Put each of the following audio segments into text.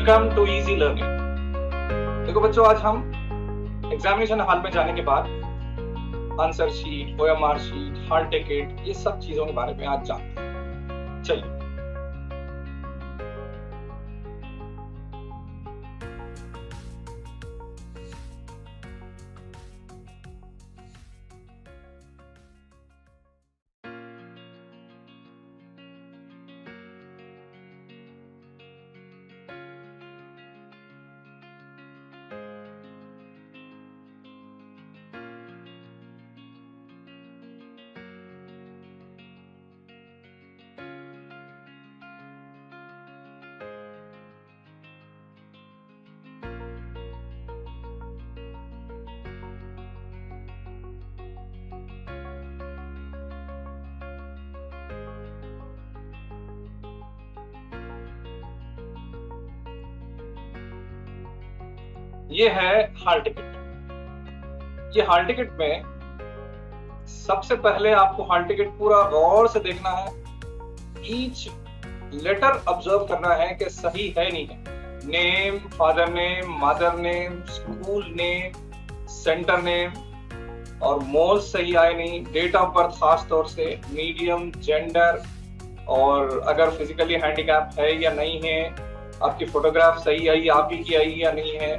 Welcome to easy learning. देखो बच्चों, आज हम एग्जामिनेशन हॉल में जाने के बाद answer sheet, OMR sheet, hall ticket, ये सब चीजों के बारे में आज जानते हैं। चलिए, ये है हॉल टिकट। ये हॉल टिकट में सबसे पहले आपको हॉल टिकट पूरा गौर से देखना है। ईच लेटर ऑब्जर्व करना है कि सही है नहीं है। Name, father name, mother name, school name, centre name और मोस्ट सही आए नहीं। डेट ऑफ बर्थ खास तौर से, मीडियम, जेंडर और अगर फिजिकली हैंडीकैप है या नहीं है, आपकी फोटोग्राफ सही आई, आप ही की आई या नहीं है,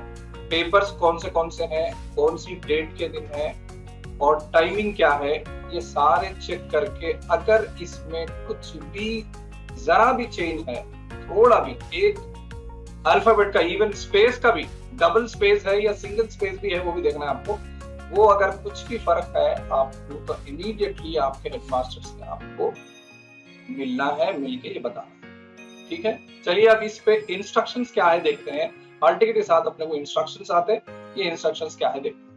पेपर्स कौन से हैं, कौन सी डेट के दिन है और टाइमिंग क्या है, ये सारे चेक करके अगर इसमें कुछ भी जरा भी चेंज है, थोड़ा भी, एक अल्फाबेट का, इवन स्पेस का भी, डबल स्पेस है या सिंगल स्पेस भी है, वो भी देखना है आपको। वो अगर कुछ भी फर्क है आपको, तो इमीडिएटली आपके हेडमास्टर से आपको मिलना है, मिलके ये बताना है। ठीक है, चलिए अब इस पे इंस्ट्रक्शंस क्या है देखते हैं। हॉल टिकट के साथ अपने को इंस्ट्रक्शंस आते हैं। ये इंस्ट्रक्शंस क्या है देखते हैं।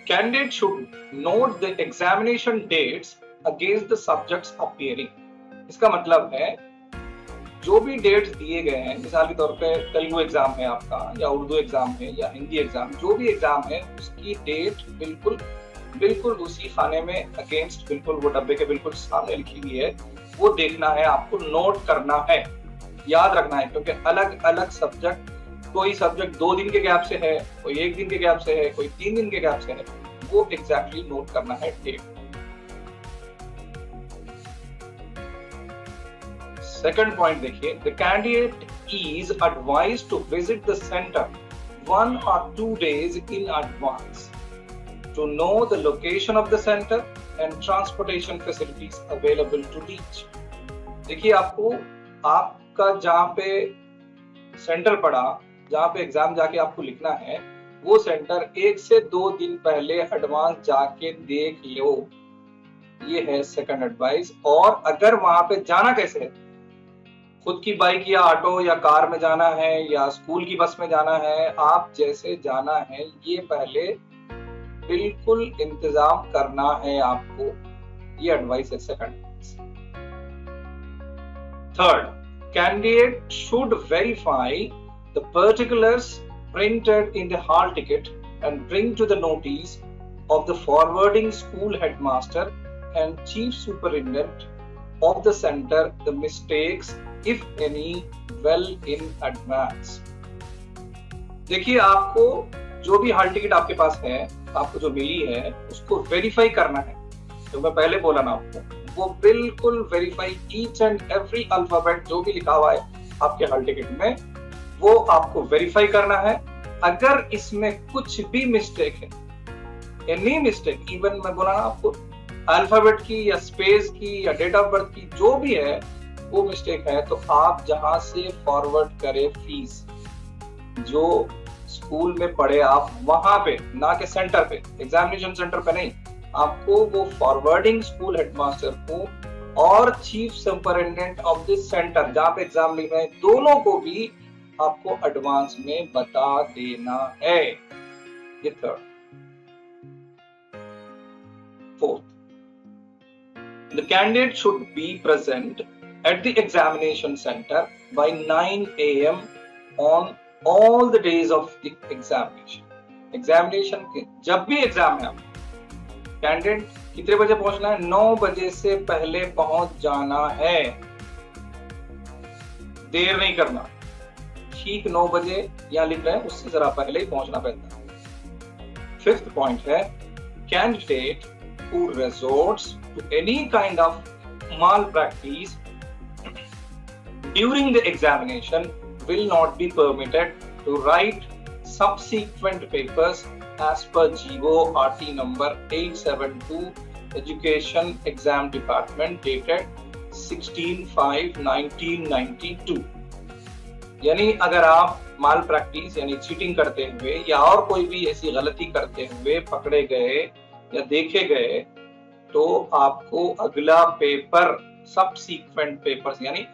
Candidate should note the examination dates against the subjects appearing। इसका मतलब है जो भी डेट्स दिए गए हैं, मिसाल के तौर पे तेलुगु एग्जाम है आपका, या उर्दू एग्जाम है, या हिंदी एग्जाम, जो भी एग्जाम है उसकी डेट बिल्कुल उसी खाने में अगेंस्ट, बिल्कुल वो डब्बे के बिल्कुल सामने लिखी हुई है, वो देखना है, आपको नोट करना है, याद रखना है। क्योंकि अलग अलग सब्जेक्ट, कोई सब्जेक्ट 2 दिन के गैप से है, कोई 1 दिन के गैप से है, कोई 3 दिन के गैप से है, वो एग्जैक्टली नोट करना है डेट। सेकंड पॉइंट देखिए, the candidate is advised to visit the centre 1 or 2 days in advance to know the location of the center and transportation facilities available to reach। देखिए, आपको आपका जहां पे सेंटर पड़ा, जहां पे एग्जाम जाके आपको लिखना है, वो सेंटर 1 से 2 दिन पहले एडवांस जाके देख लो। ये है सेकंड एडवाइस। और अगर वहां पे जाना कैसे है, खुद की बाइक या ऑटो या कार में जाना है या स्कूल की बस में जाना है, आप जैसे जाना है, ये पहले बिल्कुल इंतजाम करना है आपको। ये एडवाइस है second. Third, candidate should verify the particulars printed in the hall ticket and bring to the notice of the forwarding school headmaster and chief superintendent of the center the mistakes if any well in advance। देखिए, आपको जो भी hall ticket आपके पास है, आपको जो मिली है, उसको वेरीफाई करना है। तो मैं पहले बोला ना आपको, वो बिल्कुल verify, each and every alphabet जो भी लिखा हुआ है आपके हॉल टिकट में, वो आपको वेरीफाई करना है। अगर इसमें कुछ भी मिस्टेक है, एनी मिस्टेक, इवन मैं बोला ना आपको, अल्फाबेट की या स्पेस की या डेट ऑफ बर्थ की जो भी है, वो मिस्टेक है, तो आप जहां से फॉरवर्ड करें फीस, जो स्कूल में पढ़े आप, वहां पे, ना कि सेंटर पे, एग्जामिनेशन सेंटर पे नहीं, आपको वो फॉरवर्डिंग स्कूल हेडमास्टर को और chief superintendent of this centre जहां पे एग्जाम लिखना है, दोनों को भी आपको एडवांस में बता देना है। ये third. Fourth, the candidate should be present at the examination centre by 9 AM on all the days of the examination. Examination के जब भी एग्जाम है, कैंडिडेट कितने बजे पहुंचना है? 9 बजे से पहले पहुंच जाना है, देर नहीं करना। ठीक 9 बजे यहां लिख रहे हैं, उससे जरा पहले ही पहुंचना पड़ता है। फिफ्थ पॉइंट है, candidate who resorts to any kind of malpractice during the examination will not be permitted to write subsequent papers as per GO RT number 872 Education Exam Department dated 16/5/1992। यानी अगर आप माल प्रैक्टिस यानी cheating करते हुए या और कोई भी ऐसी गलती करते हुए पकड़े गए या देखे गए तो आपको अगला पेपर सबसीक्वेंट पेपर्स यानी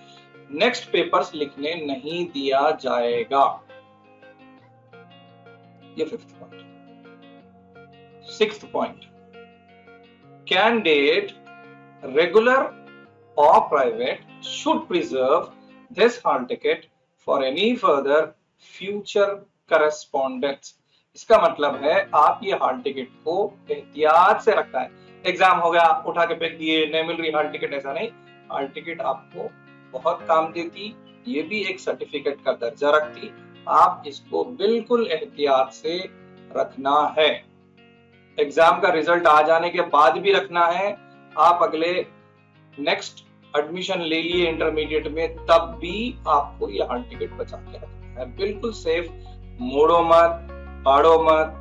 नेक्स्ट पेपर्स लिखने नहीं दिया जाएगा। ये fifth point. Sixth point, candidate regular और private should preserve this hall ticket for any further future correspondence. इसका मतलब है आप ये हॉल टिकट को एहतियात से रखना है। एग्जाम हो गया, उठा के फेंक दिए, नहीं मिल रही हॉल टिकट, ऐसा नहीं। हॉल टिकट आपको बहुत काम देती, ये भी एक सर्टिफिकेट का दर्जा रखती। आप इसको बिल्कुल एहतियात से रखना है। एग्जाम का रिजल्ट आ जाने के बाद भी रखना है। आप अगले नेक्स्ट एडमिशन ले लिए इंटरमीडिएट में, तब भी आपको ये हॉल टिकट बचा के रखना है। बिल्कुल सेफ, मोड़ो मत, फाड़ो मत,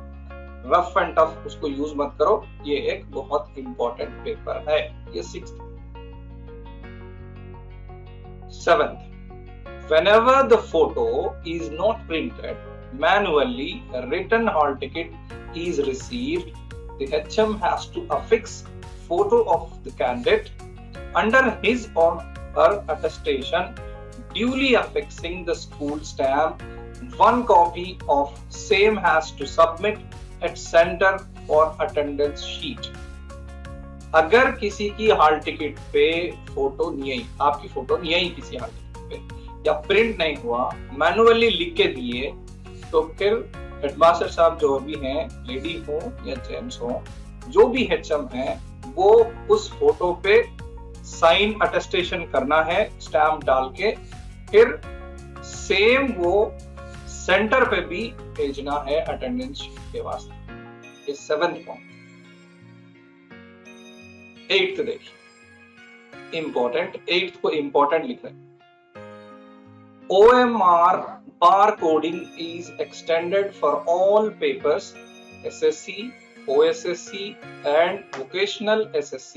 रफ एंड टफ उसको यूज मत करो। ये एक बहुत इंपॉर्टेंट पेपर है। ये sixth. Seventh, whenever the photo is not printed manually, a written hall ticket is received. The HM has to affix photo of the candidate under his or her attestation, duly affixing the school stamp. One copy of same has to submit at center for attendance sheet. अगर किसी की hall ticket पे photo नहीं आई, आपकी photo नहीं आई किसी hall ticket पे या प्रिंट नहीं हुआ, मैनुअली लिख के दिए, तो फिर हेडमास्टर साहब जो भी हैं, लेडी हो या जेंट्स हो, जो भी एचएम है, वो उस फोटो पे साइन अटेस्टेशन करना है स्टैम्प डाल के, फिर सेम वो सेंटर पे भी भेजना है अटेंडेंस शीट के वास्ते। ये सेवेंथ पॉइंट। एट्थ देखिए, इंपॉर्टेंट, एट्थ को इंपॉर्टेंट लिख रहे हैं। OMR barcoding is extended for all papers, SSC, OSSC and vocational SSC।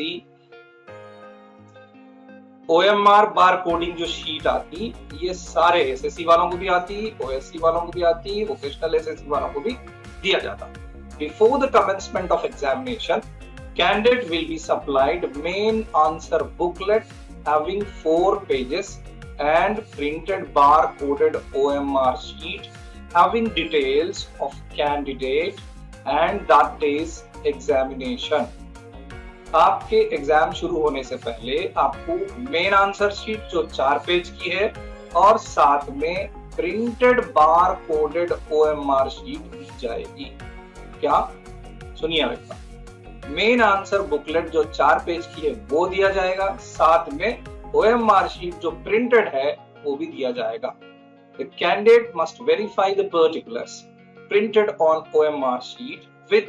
OMR barcoding जो शीट आती, ये सारे SSC वालों को भी आती, OSC वालों को भी आती, vocational SSC वालों को भी दिया जाता। Before the commencement of examination, candidate will be supplied main answer booklet having 4 pages and printed bar-coded OMR sheet having details of candidate and that day's examination। आपके एग्जाम शुरू होने से पहले आपको मेन आंसर शीट जो 4 page की है और साथ में प्रिंटेड बार कोडेड OMR शीट दी जाएगी। क्या? सुनिए बेटा, मेन आंसर बुकलेट जो 4 पेज की है वो दिया जाएगा, साथ में OMR शीट जो प्रिंटेड है वो भी दिया जाएगा। The candidate must verify the particulars printed on OMR sheet with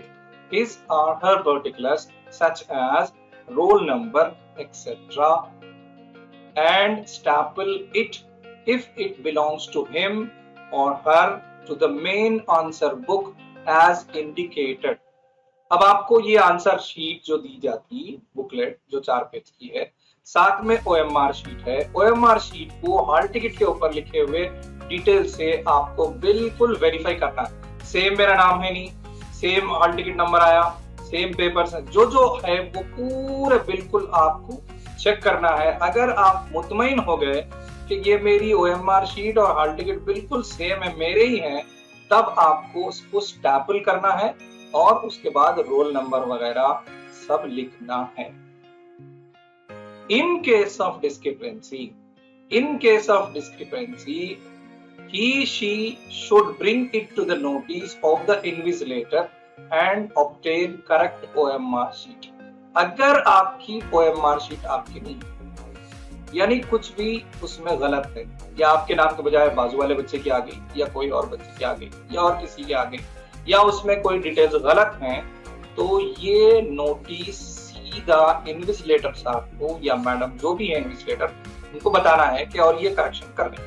his or her particulars such as roll number, etc. and staple it if it belongs to him or her to the main answer book as indicated। अब आपको ये answer sheet जो दी जाती, booklet जो 4 page की है, साथ में OMR शीट है। OMR शीट को हॉल टिकट के ऊपर लिखे हुए डिटेल से आपको बिल्कुल वेरीफाई करना है। सेम मेरा नाम है नहीं, सेम हॉल टिकट नंबर आया, सेम पेपर्स है, जो है वो पूरे बिल्कुल आपको चेक करना है। अगर आप मुतमईन हो गए कि ये मेरी OMR शीट और हॉल टिकट बिल्कुल सेम है, मेरे ही हैं, तब आपको उसको स्टैपल करना है और उसके बाद रोल नंबर वगैरह सब लिखना है। In case of discrepancy, he/she should bring it to the notice of the invigilator and obtain correct OMR sheet। अगर आपकी OMR शीट आपकी नहीं, यानी कुछ भी उसमें गलत है, या आपके नाम के बजाय बाजू वाले बच्चे की आ गई, या कोई और बच्चे की आ गई, या और किसी की आ गई, या उसमें कोई डिटेल्स गलत हैं, तो ये नोटिस सीधा इन्विजिलेटर साहब को या मैडम जो भी है इन्विजिलेटर, उनको बताना है कि और ये करेक्शन कर दें।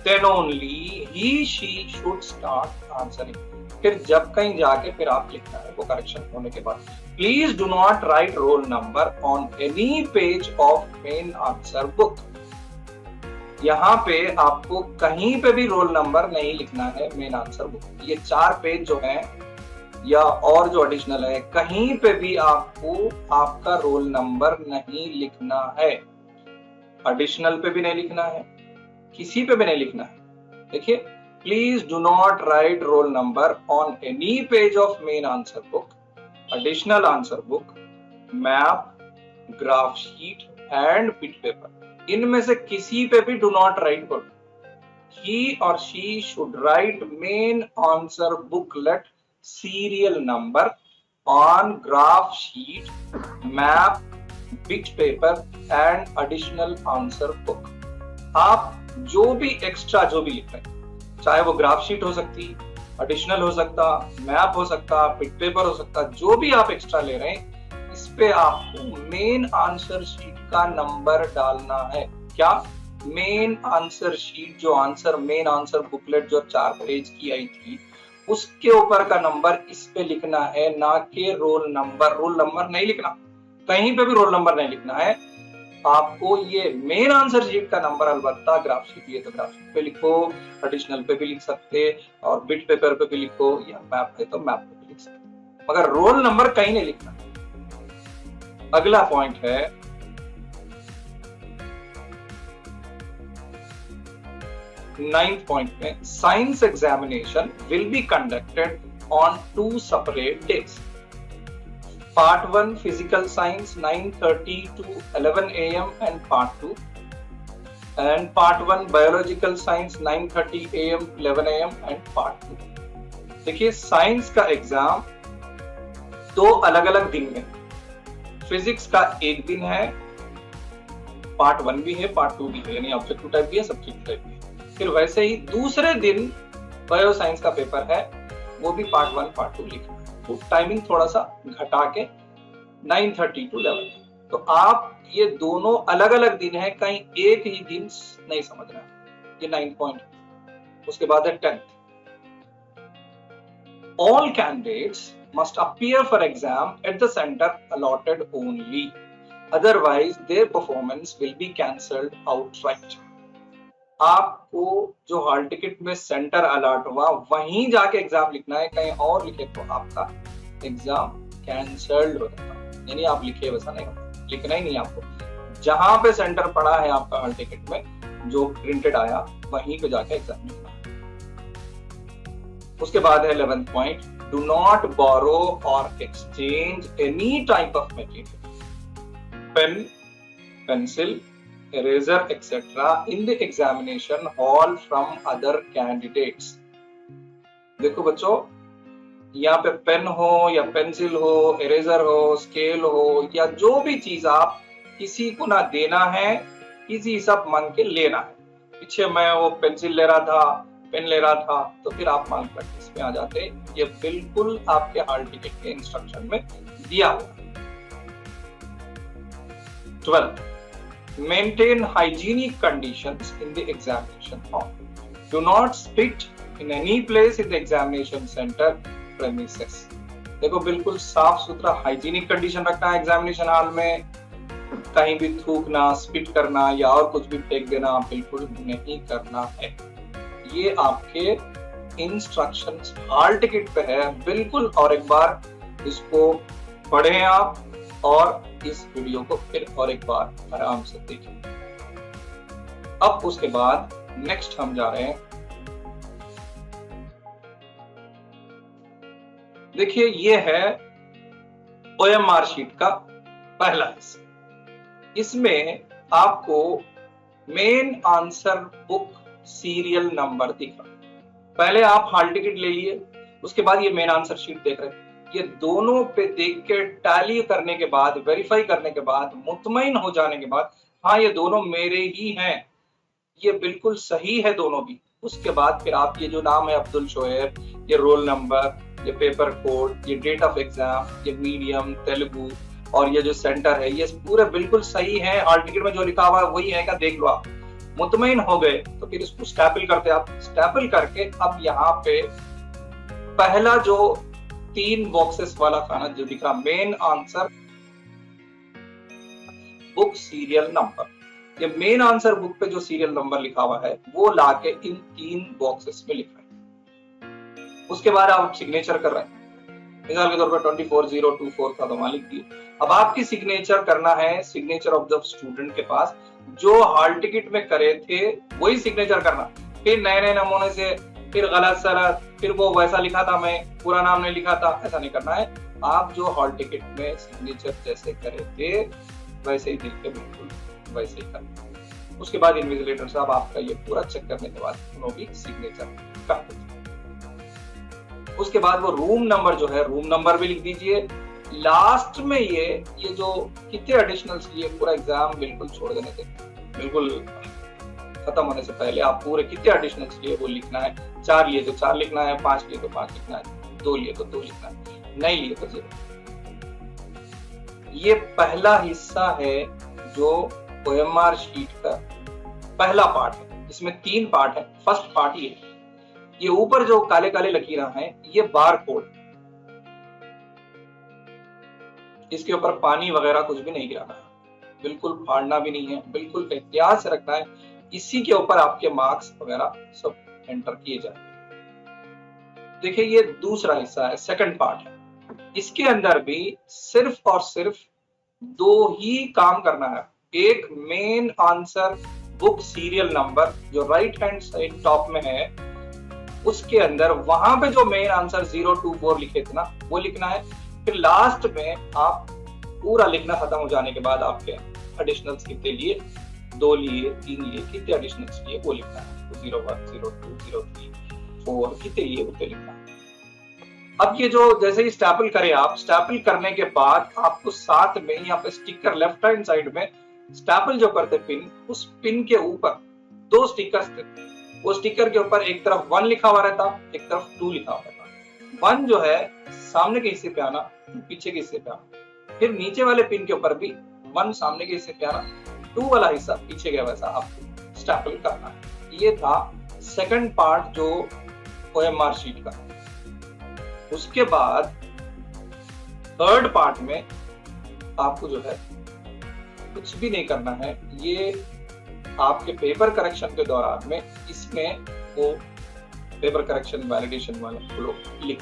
Then only he she should start answering. फिर जब कहीं जाके फिर आप लिखना है वो करेक्शन होने के बाद। Please do not write roll number on any page of main answer book. यहाँ पे आपको कहीं पे भी रोल नंबर नहीं लिखना है मेन आंसर बुक। ये 4 पेज जो है या और जो एडिशनल है, कहीं पे भी आपको आपका रोल नंबर नहीं लिखना है। एडिशनल पे भी नहीं लिखना है, किसी पे भी नहीं लिखना है। देखिए, please do not right roll number on any page of main answer book, additional answer book, map, graph sheet and bit paper. इनमें से किसी पे भी डू नॉट राइट बोल। He or she should write main answer booklet serial number on graph sheet, map, bit paper and additional answer book. आप जो भी extra जो भी लिख रहे हैं, चाहे वो ग्राफ शीट हो सकती, एडिशनल हो सकता, मैप हो सकता, बिट पेपर हो सकता, जो भी आप एक्स्ट्रा ले रहे हैं, इस पे आपको मेन आंसर शीट का नंबर डालना है। क्या? मेन आंसर शीट, जो आंसर मेन आंसर बुकलेट जो 4 पेज की आई थी, उसके ऊपर का नंबर इस पे लिखना है, ना कि रोल नंबर। रोल नंबर नहीं लिखना, कहीं पे भी रोल नंबर नहीं लिखना है आपको। ये मेन आंसर शीट का नंबर अलबत्ता ग्राफ शीट है तो ग्राफ शीट पे लिखो, एडिशनल पे भी लिख सकते, और बिट पेपर पे भी लिखो, या मैप है तो मैप पे भी लिख सकते, मगर रोल नंबर कहीं नहीं लिखना। अगला पॉइंट है, 9th पॉइंट में, science examination will be conducted on 2 separate days. Part 1 physical science 9:30 to 11 AM and part 2, and part 1 biological science 9:30 AM 11 AM and part 2. देखिए, साइंस का एग्जाम 2 अलग अलग दिन में, फिजिक्स का एक दिन है, पार्ट 1 भी है, पार्ट 2 भी है, यानी ऑब्जेक्टिव टाइप भी है, सब्जेक्टिव टाइप भी है। फिर वैसे ही दूसरे दिन बायो साइंस का पेपर है, वो भी पार्ट 1 पार्ट 2 लिखना है। तो टाइमिंग थोड़ा सा घटा के 9:30 to 11। तो आप ये दोनों अलग अलग दिन है, कहीं एक ही दिन नहीं समझना। ये 9th पॉइंट। उसके बाद है 10th, all candidates must appear for exam at the center allotted only, otherwise their performance will be cancelled outright. आपको जो हॉल टिकट में सेंटर अलॉट हुआ वहीं जाके एग्जाम लिखना है, कहीं और लिखे तो आपका एग्जाम कैंसल्ड हो जाता है। यानी आप लिखे वैसा नहीं होता, लिखना ही नहीं आपको। जहां पे सेंटर पड़ा है आपका हॉल टिकट में, जो प्रिंटेड आया, वहीं पे जाके एग्जाम लिखना है। उसके बाद है 11th point, do not borrow or exchange any type of material, pen, pencil, eraser etc. in the examination hall from other candidates. देखो बच्चों, यहाँ पे पेन हो या पेंसिल हो, इरेजर हो, स्केल हो, या जो भी चीज आप किसी को ना देना है, किसी सब मांग के लेना है। पीछे मैं वो पेंसिल ले रहा था, पेन ले रहा था, तो फिर आप माल प्रैक्टिस में आ जाते। ये बिल्कुल आपके हॉल टिकट के इंस्ट्रक्शन में दिया हुआ। 12th, maintain hygienic conditions in the examination hall. Do not spit in any place in the examination center premises. देखो, बिल्कुल साफ सुथरा हाइजीनिक कंडीशन रखना है एग्जामिनेशन हॉल में। कहीं भी थूकना, स्पिट करना या और कुछ भी फेंक देना बिल्कुल नहीं करना है। ये आपके इंस्ट्रक्शंस हॉल टिकट पे है बिल्कुल। और एक बार इसको पढ़ें आप, और इस वीडियो को फिर और एक बार आराम से देखें। अब उसके बाद नेक्स्ट हम जा रहे हैं, देखिए ये है OMR शीट का पहला हिस्सा। इसमें आपको main answer book serial number दिख रहा है। पहले आप हॉल टिकट ले लिए, उसके बाद ये मेन आंसर शीट देख रहे हैं। ये दोनों पे देख के टैली करने के बाद, वेरीफाई करने के बाद, मुतमईन हो जाने के बाद, हाँ ये दोनों मेरे ही हैं, ये बिल्कुल सही है दोनों भी। उसके बाद फिर आप ये जो नाम है अब्दुल शोएब, ये रोल नंबर, ये पेपर कोड, ये डेट ऑफ एग्जाम, ये मीडियम तेलुगु और ये जो सेंटर है, ये पूरे बिल्कुल सही है, हॉल टिकट में जो लिखा हुआ है वही है क्या, देख लो आप। मुतमईन हो गए तो फिर इसको स्टैपल करते आप, स्टैपल करके अब यहाँ पे पहला जो 3 बॉक्सेस वाला खाना जो दिख रहा, main answer book serial number, ये मेन आंसर बुक पे जो सीरियल नंबर लिखा हुआ है वो लाके इन 3 बॉक्सेस में लिख रहे हैं। उसके बाद आप सिग्नेचर कर रहे हैं, मिसाल के तौर पर 24024 का तो लिख दिए। अब आपकी सिग्नेचर करना है सिग्नेचर ऑफ द स्टूडेंट के पास, जो हॉल टिकट में करे थे वही सिग्नेचर करना, फिर नए नए नमूने से, फिर गलत सलत, फिर वो वैसा लिखा था मैं पूरा नाम नहीं लिखा था, ऐसा नहीं करना है। आप जो हॉल टिकट में सिग्नेचर जैसे करे थे वैसे ही लिख के बिल्कुल वैसे ही करना। उसके बाद इन्विजिलेटर साहब आपका ये पूरा चेक करने के बाद उन्होंने भी सिग्नेचर कर देते। उसके बाद वो रूम नंबर जो है, रूम नंबर भी लिख दीजिए। लास्ट में ये जो कितने एडिशनल्स लिए पूरा एग्जाम बिल्कुल छोड़ देने थे, बिल्कुल खत्म होने से पहले आप पूरे कितने एडिशनल्स लिए वो लिखना है। 4 लिए तो 4 लिखना है, 5 लिए तो 5 लिखना है, 2 लिए तो 2 लिखना है, नहीं लिए तो 0। ये पहला हिस्सा है जो OMR शीट का पहला पार्ट है, इसमें 3 पार्ट है। फर्स्ट पार्ट ये ऊपर जो काले काले लकीरें हैं ये बार कोड, इसके ऊपर पानी वगैरह कुछ भी नहीं गिराना है, बिल्कुल फाड़ना भी नहीं है, बिल्कुल एहतियात से रखना है। इसी के ऊपर आपके मार्क्स वगैरह सब एंटर किए जाए। देखिए ये दूसरा हिस्सा है, सेकंड पार्ट है। इसके अंदर भी सिर्फ और सिर्फ 2 ही काम करना है। एक main answer book serial number जो राइट हैंड साइड टॉप में है, उसके अंदर वहां पे जो मेन आंसर 024 लिखे थे ना वो लिखना है। फिर लास्ट में आप पूरा लिखना खत्म हो जाने के बाद आपके एडिशनल्स कितने लिए, 2 लिए, 3 लिए, कितने एडिशनल्स लिए वो लिखना है। 01, 02, 03, 4 कितने लिए उतने लिखना है। अब ये जो जैसे ही स्टैपल करें आप, स्टैपल करने के बाद आपको साथ में यहाँ पे स्टिकर लेफ्ट हैंड साइड में स्टैपल जो करते पिन, उस पिन के ऊपर 2 स्टिकर्स थे। वो स्टिकर के ऊपर एक तरफ 1 लिखा हुआ रहता, एक तरफ 2 लिखा हुआ रहता। 1 जो है सामने के हिस्से पे आना, पीछे के हिस्से पे आना। फिर नीचे वाले पिन के ऊपर भी 1 सामने के हिस्से पे आना, 2 वाला हिस्सा पीछे गया, वैसा आपको स्टैपल करना है। ये था सेकंड पार्ट जो OMR शीट का। उसके बाद थर्ड पार्ट में आपको जो है कुछ भी नहीं करना है। ये आपके पेपर करेक्शन के दौरान में इसमें वो पेपर करेक्शन वैलिडेशन वाला फ्लो लिख,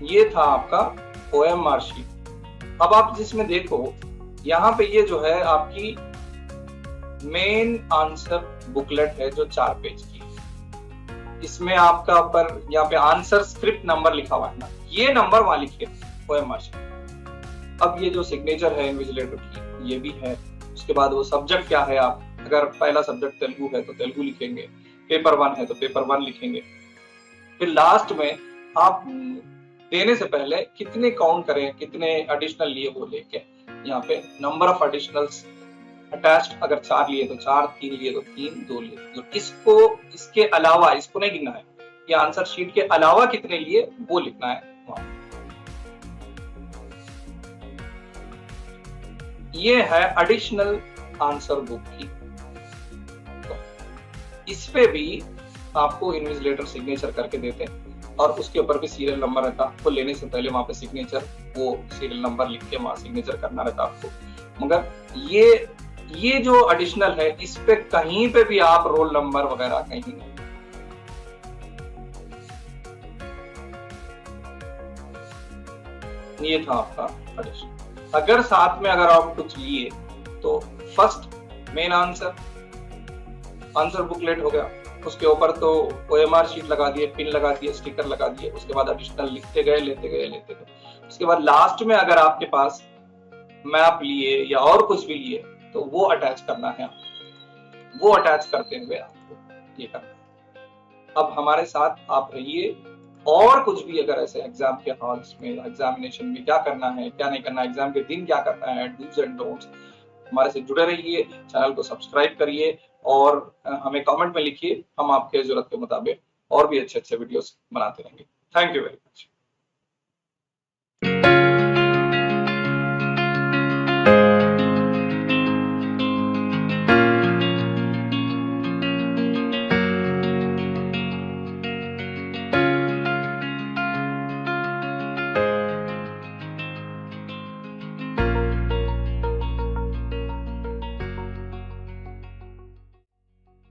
ये था आपका OMR शीट। अब आप जिसमें देखो यहाँ पे ये जो है आपकी मेन आंसर बुकलेट है जो 4 पेज की है। इसमें आपका ऊपर यहाँ पे आंसर स्क्रिप्ट नंबर लिखा हुआ है ना, ये नंबर वहां लिखिए OMR शीट। अब ये जो सिग्नेचर है इन्विजिलेटर की ये भी है। उसके बाद वो सब्जेक्ट क्या है, आप अगर पहला सब्जेक्ट तेलुगु है तो तेलुगु लिखेंगे, पेपर 1 है तो पेपर 1 लिखेंगे। फिर लास्ट में आप देने से पहले कितने काउंट करें, कितने एडिशनल लिए वो लेके यहाँ पे नंबर ऑफ एडिशनल्स अटैच्ड, अगर 4 लिए तो 4, 3 लिए तो 3, 2 लिए तो इसको, इसके अलावा इसको नहीं गिनना है, ये आंसर शीट के अलावा कितने लिए वो लिखना है वहां। ये है एडिशनल आंसर बुक की। तो इस पे भी आपको इन्विजिलेटर सिग्नेचर करके देते हैं और उसके ऊपर भी सीरियल नंबर रहता, वो लेने से पहले वहां पे सिग्नेचर, वो सीरियल नंबर लिख के वहां सिग्नेचर करना रहता आपको। मगर ये जो एडिशनल है इस पे कहीं पे भी आप रोल नंबर वगैरह कहीं नहीं। ये था आपका एडिशनल। अगर साथ में अगर आप कुछ लिए तो फर्स्ट मेन आंसर बुकलेट हो गया, उसके ऊपर तो OMR शीट लगा दिए, पिन लगा दिए, स्टिकर लगा दिए। उसके बाद एडिशनल लिखते गए, लेते गए। उसके बाद लास्ट में अगर आपके पास मैप लिए या और कुछ भी लिए तो वो अटैच करना है। वो अटैच करते हुए आपको ये करना है। अब हमारे साथ आप रहिए, और कुछ भी अगर ऐसे एग्जाम के हॉल्स में, एग्जामिनेशन में क्या करना है क्या नहीं करना है, एग्जाम के दिन क्या करना है, डूज एंड डोंट्स, हमारे से जुड़े रहिए, चैनल को सब्सक्राइब करिए और हमें कमेंट में लिखिए, हम आपके जरूरत के मुताबिक और भी अच्छे अच्छे वीडियोस बनाते रहेंगे। Thank you very much.